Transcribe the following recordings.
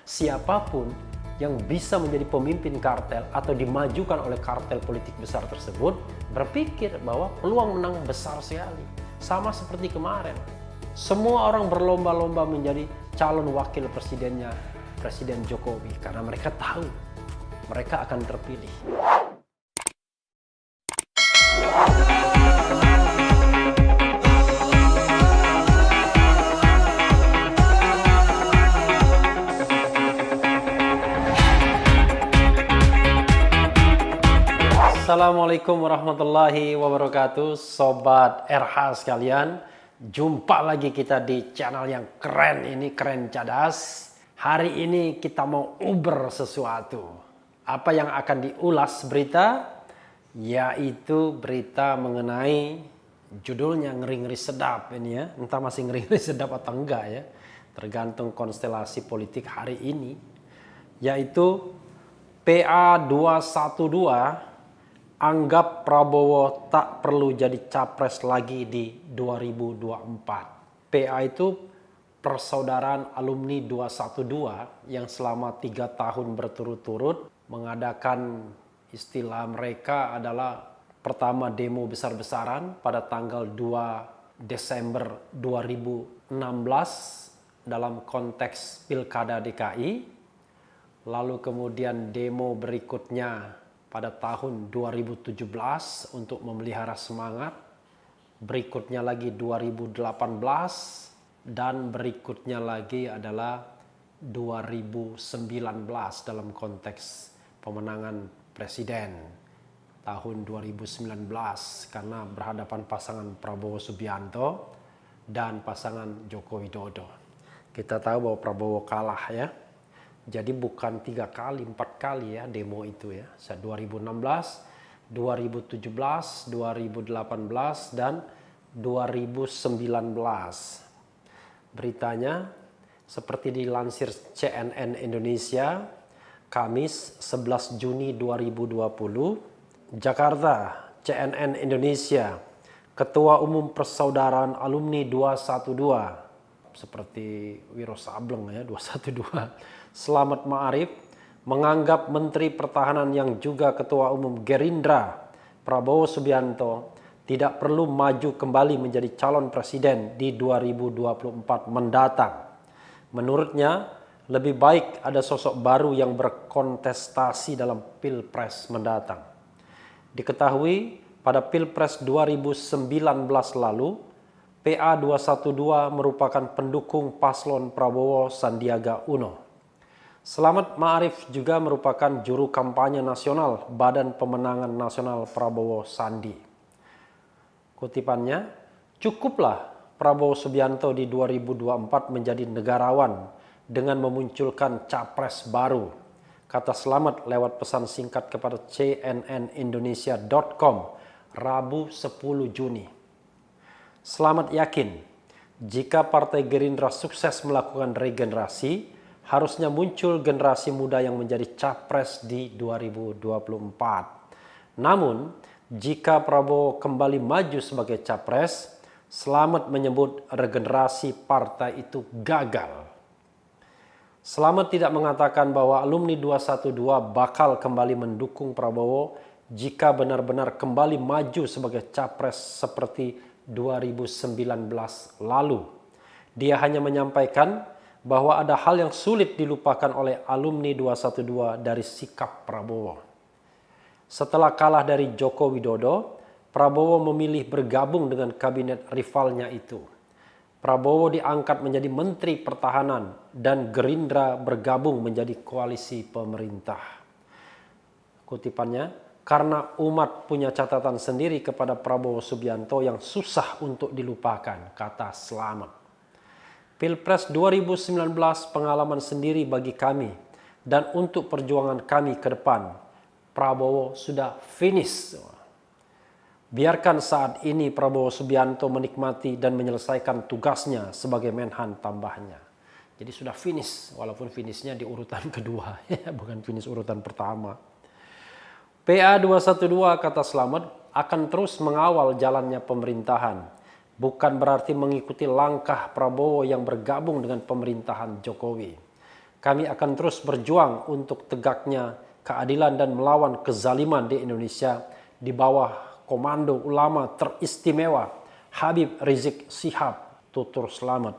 siapapun yang bisa menjadi pemimpin kartel atau dimajukan oleh kartel politik besar tersebut berpikir bahwa peluang menang besar sekali. Sama seperti kemarin. Semua orang berlomba-lomba menjadi calon wakil presidennya Presiden Jokowi karena mereka tahu mereka akan terpilih. Assalamualaikum warahmatullahi wabarakatuh, Sobat RH sekalian. Jumpa lagi kita di channel yang keren ini, Keren Cadas. Hari ini kita mau uber sesuatu. Apa yang akan diulas berita? Yaitu berita mengenai judulnya ngeri-ngeri sedap ini ya. Entah masih ngeri-ngeri sedap atau enggak ya. Tergantung konstelasi politik hari ini. Yaitu PA 212 anggap Prabowo tak perlu jadi capres lagi di 2024. PA itu Persaudaraan Alumni 212 yang selama 3 tahun berturut-turut mengadakan, istilah mereka adalah pertama demo besar-besaran pada tanggal 2 Desember 2016 dalam konteks Pilkada DKI. Lalu kemudian demo berikutnya pada tahun 2017 untuk memelihara semangat, berikutnya lagi 2018, dan berikutnya lagi adalah 2019 dalam konteks pemenangan presiden tahun 2019 karena berhadapan pasangan Prabowo Subianto dan pasangan Joko Widodo. Kita tahu bahwa Prabowo kalah ya. Jadi bukan 3 kali, 4 kali ya demo itu ya. 2016, 2017, 2018, dan 2019. Beritanya seperti dilansir CNN Indonesia, Kamis 11 Juni 2020, Jakarta, CNN Indonesia, Ketua Umum Persaudaraan Alumni 212, seperti Wiro Sableng ya, 212, Selamat Ma'arif, menganggap Menteri Pertahanan yang juga Ketua Umum Gerindra, Prabowo Subianto, tidak perlu maju kembali menjadi calon presiden di 2024 mendatang. Menurutnya, lebih baik ada sosok baru yang berkontestasi dalam Pilpres mendatang. Diketahui pada Pilpres 2019 lalu, PA 212 merupakan pendukung paslon Prabowo Sandiaga Uno. Selamat Ma'arif juga merupakan juru kampanye nasional Badan Pemenangan Nasional Prabowo Sandi. Kutipannya, cukuplah Prabowo Subianto di 2024 menjadi negarawan dengan memunculkan capres baru, kata Selamat lewat pesan singkat kepada cnnindonesia.com Rabu 10 Juni. Selamat yakin, jika Partai Gerindra sukses melakukan regenerasi, harusnya muncul generasi muda yang menjadi capres di 2024. Namun, jika Prabowo kembali maju sebagai capres, Selamat menyebut regenerasi partai itu gagal. Selamat tidak mengatakan bahwa alumni 212 bakal kembali mendukung Prabowo jika benar-benar kembali maju sebagai capres seperti 2019 lalu. Dia hanya menyampaikan bahwa ada hal yang sulit dilupakan oleh alumni 212 dari sikap Prabowo. Setelah kalah dari Joko Widodo, Prabowo memilih bergabung dengan kabinet rivalnya itu. Prabowo diangkat menjadi Menteri Pertahanan dan Gerindra bergabung menjadi koalisi pemerintah. Kutipannya, karena umat punya catatan sendiri kepada Prabowo Subianto yang susah untuk dilupakan, kata Selamat. Pilpres 2019 pengalaman sendiri bagi kami dan untuk perjuangan kami ke depan. Prabowo sudah finish. Biarkan saat ini Prabowo Subianto menikmati dan menyelesaikan tugasnya sebagai Menhan, tambahnya. Jadi sudah finish, walaupun finishnya di urutan kedua, bukan finish urutan pertama. PA 212 kata Selamat akan terus mengawal jalannya pemerintahan. Bukan berarti mengikuti langkah Prabowo yang bergabung dengan pemerintahan Jokowi. Kami akan terus berjuang untuk tegaknya keadilan dan melawan kezaliman di Indonesia di bawah komando ulama teristimewa Habib Rizik Syihab. Tutur selamat.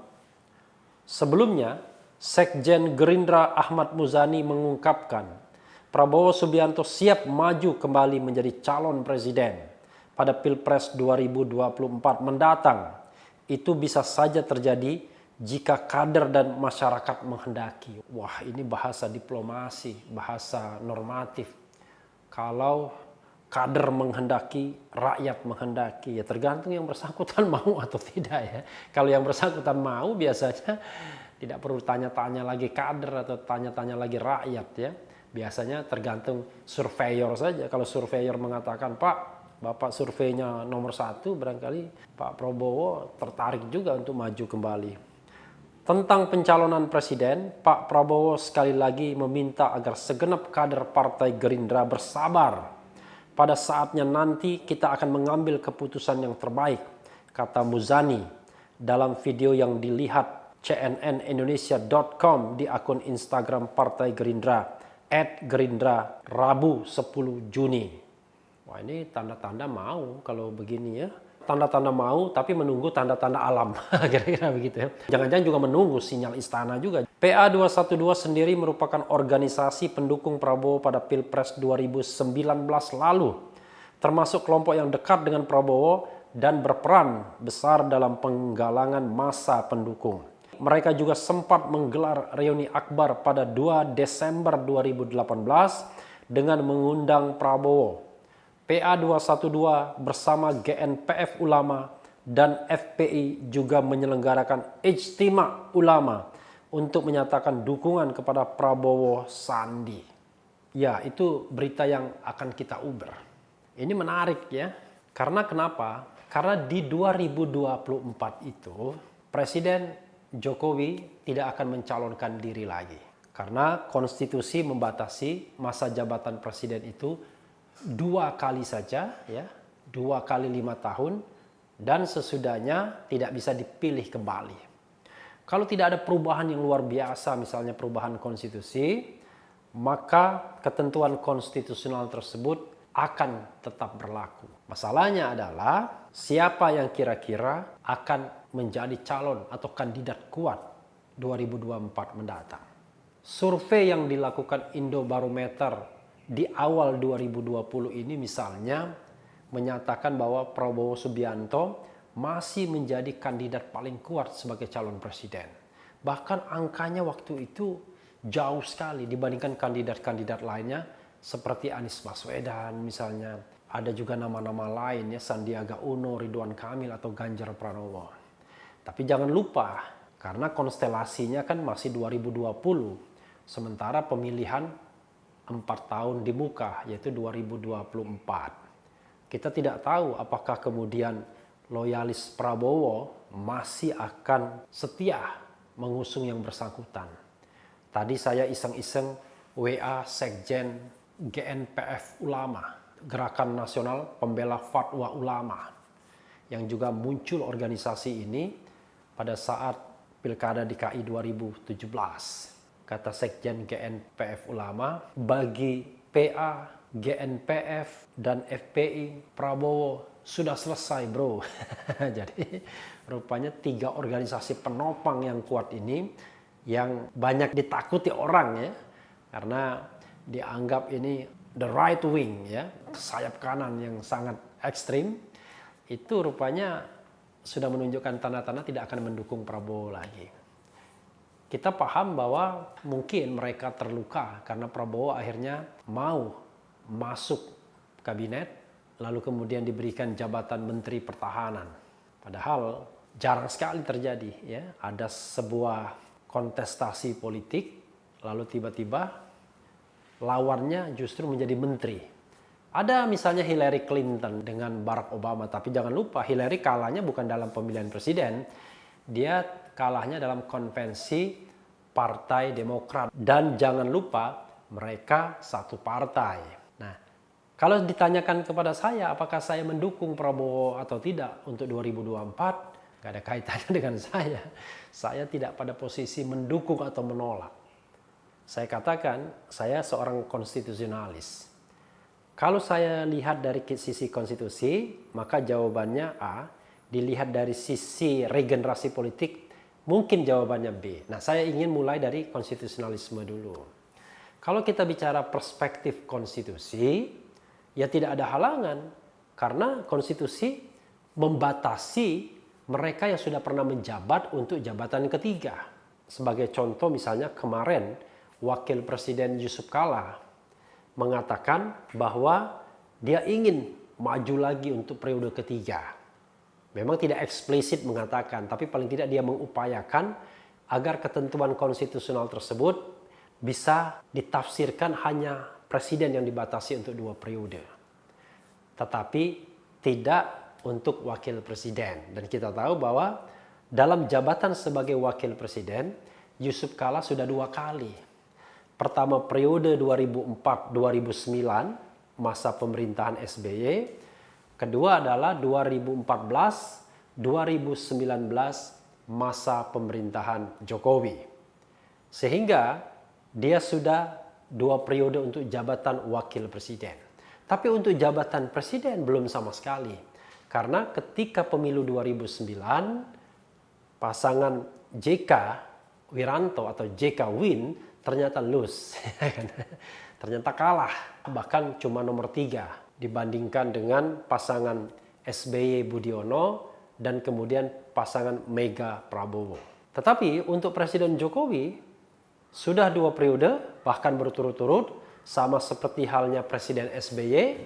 Sebelumnya, Sekjen Gerindra Ahmad Muzani mengungkapkan Prabowo Subianto siap maju kembali menjadi calon presiden pada Pilpres 2024 mendatang. Itu bisa saja terjadi jika kader dan masyarakat menghendaki. Wah, ini bahasa diplomasi, bahasa normatif. Kalau kader menghendaki, rakyat menghendaki, ya tergantung yang bersangkutan mau atau tidak ya. Kalau yang bersangkutan mau biasanya tidak perlu tanya-tanya lagi kader atau tanya-tanya lagi rakyat ya. Biasanya tergantung surveyor saja. Kalau surveyor mengatakan, Pak, Bapak surveinya nomor 1, barangkali Pak Prabowo tertarik juga untuk maju kembali. Tentang pencalonan presiden, Pak Prabowo sekali lagi meminta agar segenap kader Partai Gerindra bersabar. Pada saatnya nanti kita akan mengambil keputusan yang terbaik, kata Muzani dalam video yang dilihat cnnindonesia.com di akun Instagram Partai Gerindra @gerindra Rabu 10 Juni. Wah, ini tanda-tanda mau kalau begini ya. Tanda-tanda mau tapi menunggu tanda-tanda alam. Kira-kira begitu ya. Jangan-jangan juga menunggu sinyal istana juga. PA212 sendiri merupakan organisasi pendukung Prabowo pada Pilpres 2019 lalu. Termasuk kelompok yang dekat dengan Prabowo dan berperan besar dalam penggalangan massa pendukung. Mereka juga sempat menggelar reuni akbar pada 2 Desember 2018 dengan mengundang Prabowo. PA212 bersama GNPF Ulama dan FPI juga menyelenggarakan Ijtima Ulama untuk menyatakan dukungan kepada Prabowo Sandi. Ya, itu berita yang akan kita uber. Ini menarik ya. Karena kenapa? Karena di 2024 itu Presiden Jokowi tidak akan mencalonkan diri lagi. Karena konstitusi membatasi masa jabatan presiden itu 2 kali saja, ya, 2 kali 5 tahun, dan sesudahnya tidak bisa dipilih kembali. Kalau tidak ada perubahan yang luar biasa, misalnya perubahan konstitusi, maka ketentuan konstitusional tersebut akan tetap berlaku. Masalahnya adalah siapa yang kira-kira akan menjadi calon atau kandidat kuat 2024 mendatang. Survei yang dilakukan Indobarometer di awal 2020 ini misalnya menyatakan bahwa Prabowo Subianto masih menjadi kandidat paling kuat sebagai calon presiden. Bahkan angkanya waktu itu jauh sekali dibandingkan kandidat-kandidat lainnya seperti Anies Baswedan misalnya. Ada juga nama-nama lain ya, Sandiaga Uno, Ridwan Kamil atau Ganjar Pranowo. Tapi jangan lupa karena konstelasinya kan masih 2020. Sementara pemilihan 4 tahun di muka, yaitu 2024. Kita tidak tahu apakah kemudian loyalis Prabowo masih akan setia mengusung yang bersangkutan. Tadi saya iseng-iseng WA Sekjen GNPF Ulama, Gerakan Nasional Pembela Fatwa Ulama, yang juga muncul organisasi ini pada saat Pilkada DKI 2017. Kata Sekjen GNPF Ulama, bagi PA, GNPF, dan FPI, Prabowo sudah selesai bro. Jadi rupanya 3 organisasi penopang yang kuat ini yang banyak ditakuti orang ya. Karena dianggap ini the right wing ya, sayap kanan yang sangat ekstrim. Itu rupanya sudah menunjukkan tanda-tanda tidak akan mendukung Prabowo lagi. Kita paham bahwa mungkin mereka terluka karena Prabowo akhirnya mau masuk kabinet lalu kemudian diberikan jabatan Menteri Pertahanan. Padahal jarang sekali terjadi ya, ada sebuah kontestasi politik lalu tiba-tiba lawannya justru menjadi menteri. Ada misalnya Hillary Clinton dengan Barack Obama, tapi jangan lupa Hillary kalahnya bukan dalam pemilihan presiden, dia kalahnya dalam konvensi Partai Demokrat. Dan jangan lupa mereka satu partai. Nah, kalau ditanyakan kepada saya apakah saya mendukung Prabowo atau tidak untuk 2024, gak ada kaitannya dengan saya. Saya tidak pada posisi mendukung atau menolak. Saya katakan, saya seorang konstitusionalis. Kalau saya lihat dari sisi konstitusi, maka jawabannya A. Dilihat dari sisi regenerasi politik, mungkin jawabannya B. Nah, saya ingin mulai dari konstitusionalisme dulu. Kalau kita bicara perspektif konstitusi, ya tidak ada halangan. Karena konstitusi membatasi mereka yang sudah pernah menjabat untuk jabatan ketiga. Sebagai contoh misalnya kemarin, Wakil Presiden Yusuf Kala mengatakan bahwa dia ingin maju lagi untuk periode ketiga. Memang tidak eksplisit mengatakan, tapi paling tidak dia mengupayakan agar ketentuan konstitusional tersebut bisa ditafsirkan hanya presiden yang dibatasi untuk 2 periode. Tetapi tidak untuk wakil presiden. Dan kita tahu bahwa dalam jabatan sebagai wakil presiden, Yusuf Kala sudah 2 kali. Pertama periode 2004-2009, masa pemerintahan SBY. Kedua adalah 2014-2019, masa pemerintahan Jokowi. Sehingga dia sudah 2 periode untuk jabatan wakil presiden. Tapi untuk jabatan presiden belum sama sekali. Karena ketika pemilu 2009, pasangan JK Wiranto atau JK Win ternyata lose. Ternyata kalah. Bahkan cuma nomor 3 dibandingkan dengan pasangan SBY Budiono dan kemudian pasangan Mega Prabowo. Tetapi untuk Presiden Jokowi sudah 2 periode bahkan berturut-turut, sama seperti halnya Presiden SBY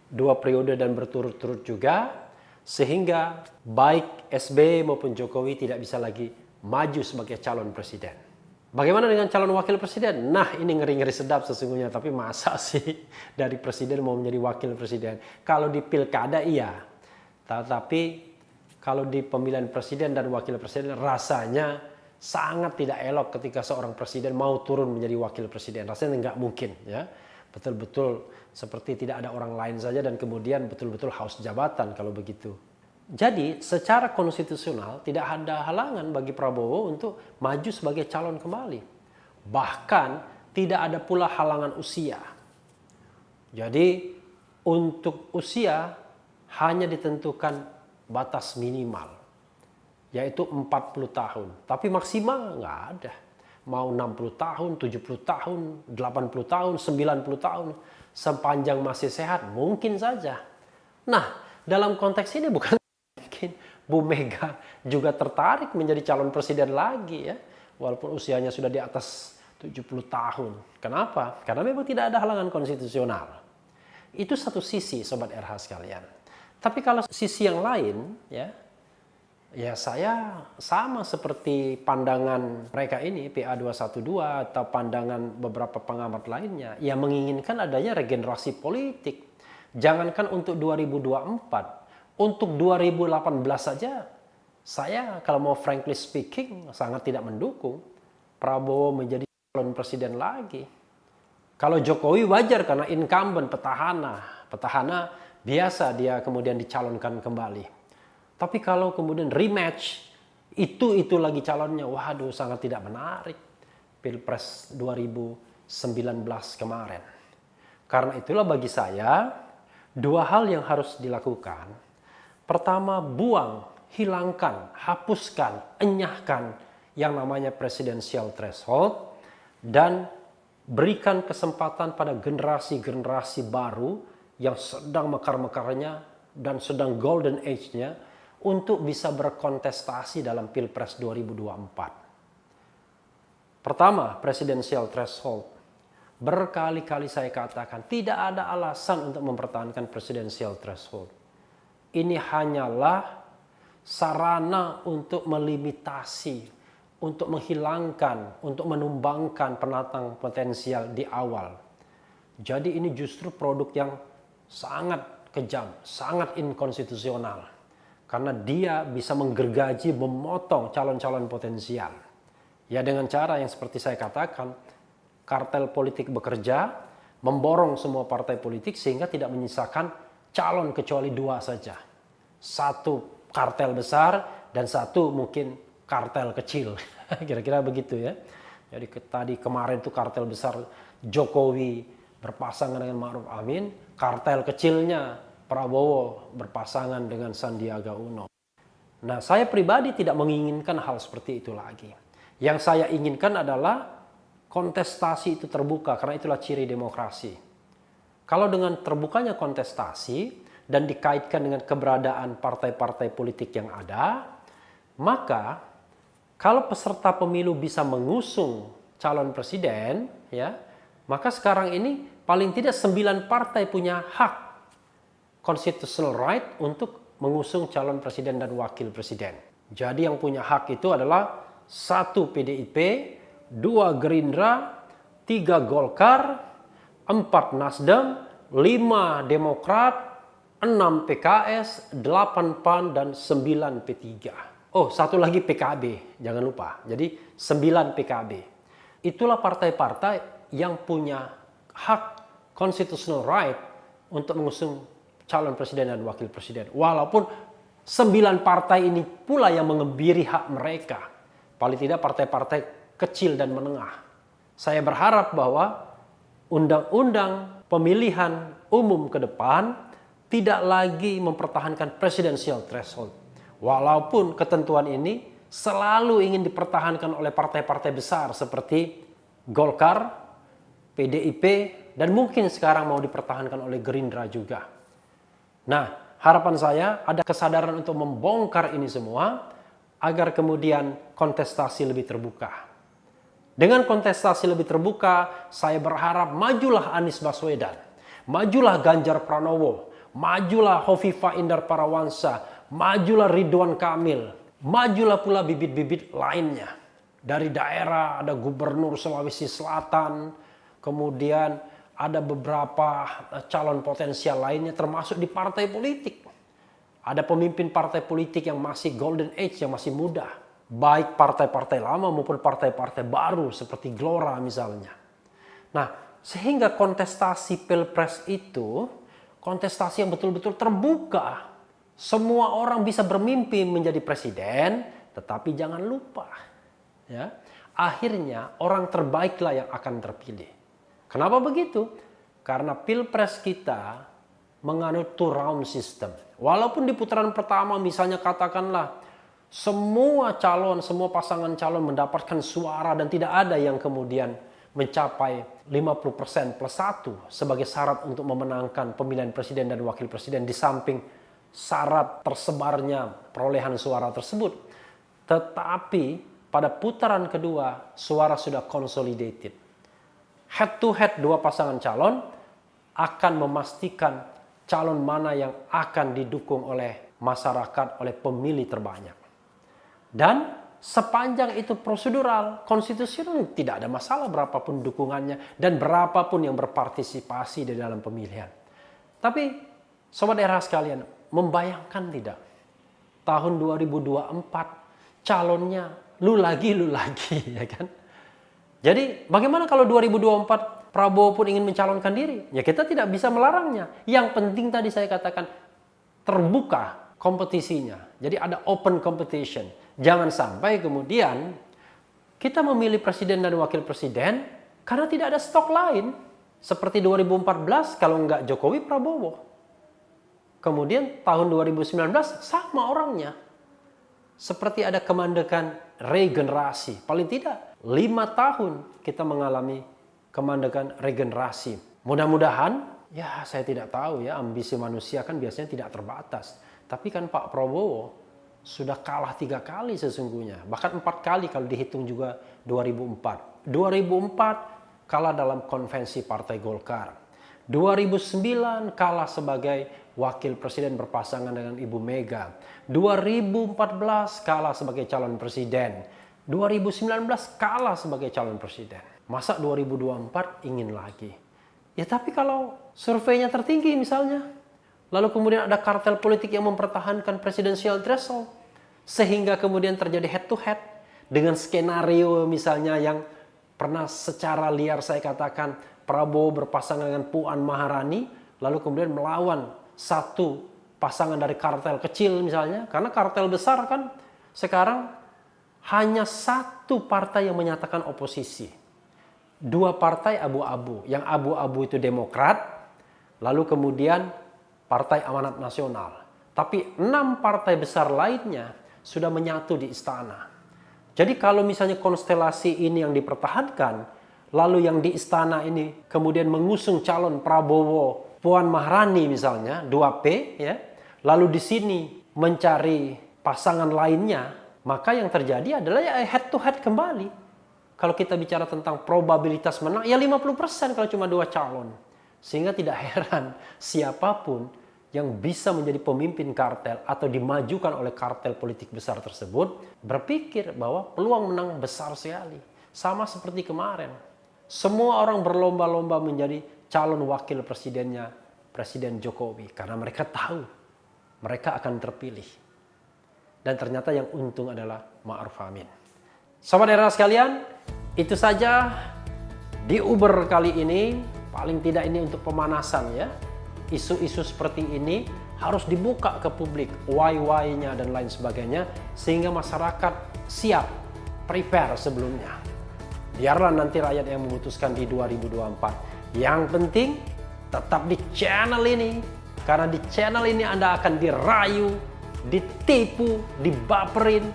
2 periode dan berturut-turut juga, sehingga baik SBY maupun Jokowi tidak bisa lagi maju sebagai calon presiden. Bagaimana dengan calon wakil presiden? Nah, ini ngeri-ngeri sedap sesungguhnya, tapi masa sih dari presiden mau menjadi wakil presiden? Kalau di pilkada iya, tetapi kalau di pemilihan presiden dan wakil presiden rasanya sangat tidak elok ketika seorang presiden mau turun menjadi wakil presiden. Rasanya nggak mungkin, ya. Betul-betul seperti tidak ada orang lain saja dan kemudian betul-betul haus jabatan kalau begitu. Jadi secara konstitusional tidak ada halangan bagi Prabowo untuk maju sebagai calon kembali. Bahkan tidak ada pula halangan usia. Jadi untuk usia hanya ditentukan batas minimal, yaitu 40 tahun. Tapi maksimal nggak ada. Mau 60 tahun, 70 tahun, 80 tahun, 90 tahun. Sepanjang masih sehat mungkin saja. Nah, dalam konteks ini bukan mungkin Bu Mega juga tertarik menjadi calon presiden lagi ya. Walaupun usianya sudah di atas 70 tahun. Kenapa? Karena memang tidak ada halangan konstitusional. Itu satu sisi Sobat RH sekalian. Tapi kalau sisi yang lain ya saya sama seperti pandangan mereka ini, PA212 atau pandangan beberapa pengamat lainnya, yang menginginkan adanya regenerasi politik. Jangankan untuk 2024, untuk 2018 saja, saya kalau mau frankly speaking sangat tidak mendukung Prabowo menjadi calon presiden lagi. Kalau Jokowi wajar karena incumbent, petahana biasa dia kemudian dicalonkan kembali. Tapi kalau kemudian rematch, itu lagi calonnya, waduh sangat tidak menarik. Pilpres 2019 kemarin. Karena itulah bagi saya, 2 hal yang harus dilakukan. Pertama, buang, hilangkan, hapuskan, enyahkan yang namanya presidential threshold. Dan berikan kesempatan pada generasi-generasi baru yang sedang mekar-mekarnya dan sedang golden age-nya untuk bisa berkontestasi dalam Pilpres 2024. Pertama, presidensial threshold. Berkali-kali saya katakan tidak ada alasan untuk mempertahankan presidensial threshold. Ini hanyalah sarana untuk melimitasi, untuk menghilangkan, untuk menumbangkan penantang potensial di awal. Jadi ini justru produk yang sangat kejam, sangat inkonstitusional. Karena dia bisa menggergaji, memotong calon-calon potensial. Ya dengan cara yang seperti saya katakan, kartel politik bekerja, memborong semua partai politik sehingga tidak menyisakan calon kecuali 2 saja. 1 kartel besar dan 1 mungkin kartel kecil. Kira-kira begitu ya. Jadi tadi kemarin itu kartel besar Jokowi berpasangan dengan Ma'ruf Amin, kartel kecilnya Prabowo berpasangan dengan Sandiaga Uno. Nah, saya pribadi tidak menginginkan hal seperti itu lagi. Yang saya inginkan adalah kontestasi itu terbuka, karena itulah ciri demokrasi. Kalau dengan terbukanya kontestasi dan dikaitkan dengan keberadaan partai-partai politik yang ada, maka kalau peserta pemilu bisa mengusung calon presiden, ya, maka sekarang ini paling tidak 9 partai punya hak constitutional right untuk mengusung calon presiden dan wakil presiden. Jadi yang punya hak itu adalah 1 PDIP, 2 Gerindra, 3 Golkar, 4 Nasdem, 5 Demokrat, 6 PKS, 8 PAN, dan 9 P3. Oh, 1 lagi PKB, jangan lupa. Jadi 9 PKB. Itulah partai-partai yang punya hak constitutional right untuk mengusung calon presiden dan wakil presiden. Walaupun 9 partai ini pula yang mengebiri hak mereka. Paling tidak partai-partai kecil dan menengah. Saya berharap bahwa undang-undang pemilihan umum ke depan tidak lagi mempertahankan presidensial threshold. Walaupun ketentuan ini selalu ingin dipertahankan oleh partai-partai besar seperti Golkar, PDIP, dan mungkin sekarang mau dipertahankan oleh Gerindra juga. Nah, harapan saya ada kesadaran untuk membongkar ini semua agar kemudian kontestasi lebih terbuka. Dengan kontestasi lebih terbuka, saya berharap majulah Anies Baswedan, majulah Ganjar Pranowo, majulah Hovifah Indar Parawansa, majulah Ridwan Kamil, majulah pula bibit-bibit lainnya. Dari daerah ada Gubernur Sulawesi Selatan, kemudian ada beberapa calon potensial lainnya termasuk di partai politik. Ada pemimpin partai politik yang masih golden age, yang masih muda. Baik partai-partai lama maupun partai-partai baru seperti Gelora misalnya. Nah, sehingga kontestasi Pilpres itu kontestasi yang betul-betul terbuka. Semua orang bisa bermimpi menjadi presiden, tetapi jangan lupa, ya, akhirnya orang terbaiklah yang akan terpilih. Kenapa begitu? Karena Pilpres kita menganut two round system. Walaupun di putaran pertama misalnya katakanlah semua semua pasangan calon mendapatkan suara dan tidak ada yang kemudian mencapai 50% plus 1 sebagai syarat untuk memenangkan pemilihan presiden dan wakil presiden di samping syarat tersebarnya perolehan suara tersebut. Tetapi pada putaran kedua suara sudah consolidated. Head to head 2 pasangan calon akan memastikan calon mana yang akan didukung oleh masyarakat, oleh pemilih terbanyak. Dan sepanjang itu prosedural, konstitusional, tidak ada masalah berapapun dukungannya dan berapapun yang berpartisipasi di dalam pemilihan. Tapi sobat era sekalian, membayangkan tidak? Tahun 2024 calonnya lu lagi, ya kan? Jadi bagaimana kalau 2024 Prabowo pun ingin mencalonkan diri? Ya kita tidak bisa melarangnya. Yang penting tadi saya katakan terbuka kompetisinya. Jadi ada open competition. Jangan sampai kemudian kita memilih presiden dan wakil presiden karena tidak ada stok lain. Seperti 2014 kalau enggak Jokowi Prabowo. Kemudian tahun 2019 sama orangnya. Seperti ada kemandekan regenerasi. Paling tidak 5 tahun kita mengalami kemandekan regenerasi. Mudah-mudahan, ya saya tidak tahu ya, ambisi manusia kan biasanya tidak terbatas. Tapi kan Pak Prabowo sudah kalah 3 kali sesungguhnya. Bahkan 4 kali kalau dihitung juga 2004. 2004 kalah dalam konvensi Partai Golkar. 2009 kalah sebagai wakil presiden berpasangan dengan Ibu Mega. 2014 kalah sebagai calon presiden. 2019 kalah sebagai calon presiden. Masa 2024 ingin lagi? Ya tapi kalau surveinya tertinggi misalnya, lalu kemudian ada kartel politik yang mempertahankan presidensial threshold, sehingga kemudian terjadi head to head dengan skenario misalnya yang pernah secara liar saya katakan Prabowo berpasangan dengan Puan Maharani, lalu kemudian melawan satu pasangan dari kartel kecil misalnya, karena kartel besar kan sekarang hanya satu partai yang menyatakan oposisi. Dua partai abu-abu. Yang abu-abu itu Demokrat, lalu kemudian Partai Amanat Nasional. Tapi 6 partai besar lainnya sudah menyatu di istana. Jadi kalau misalnya konstelasi ini yang dipertahankan, lalu yang di istana ini kemudian mengusung calon Prabowo, Puan Maharani misalnya, 2P, ya, lalu di sini mencari pasangan lainnya, maka yang terjadi adalah ya head to head kembali. Kalau kita bicara tentang probabilitas menang, ya 50% kalau cuma 2 calon. Sehingga tidak heran siapapun yang bisa menjadi pemimpin kartel atau dimajukan oleh kartel politik besar tersebut berpikir bahwa peluang menang besar sekali. Sama seperti kemarin. Semua orang berlomba-lomba menjadi calon wakil presidennya Presiden Jokowi. Karena mereka tahu mereka akan terpilih. Dan ternyata yang untung adalah Ma'ruf Amin. Sobat era sekalian, itu saja di Uber kali ini. Paling tidak ini untuk pemanasan ya. Isu-isu seperti ini harus dibuka ke publik, why-nya dan lain sebagainya, sehingga masyarakat siap, prepare sebelumnya. Biarlah nanti rakyat yang memutuskan di 2024. Yang penting tetap di channel ini, karena di channel ini Anda akan dirayu, ditipu, dibaperin,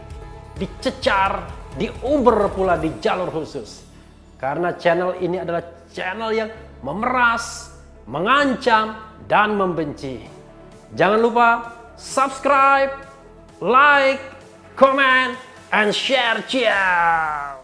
dicecar, diuber pula di jalur khusus. Karena channel ini adalah channel yang memeras, mengancam, dan membenci. Jangan lupa subscribe, like, comment, and share. Ciao!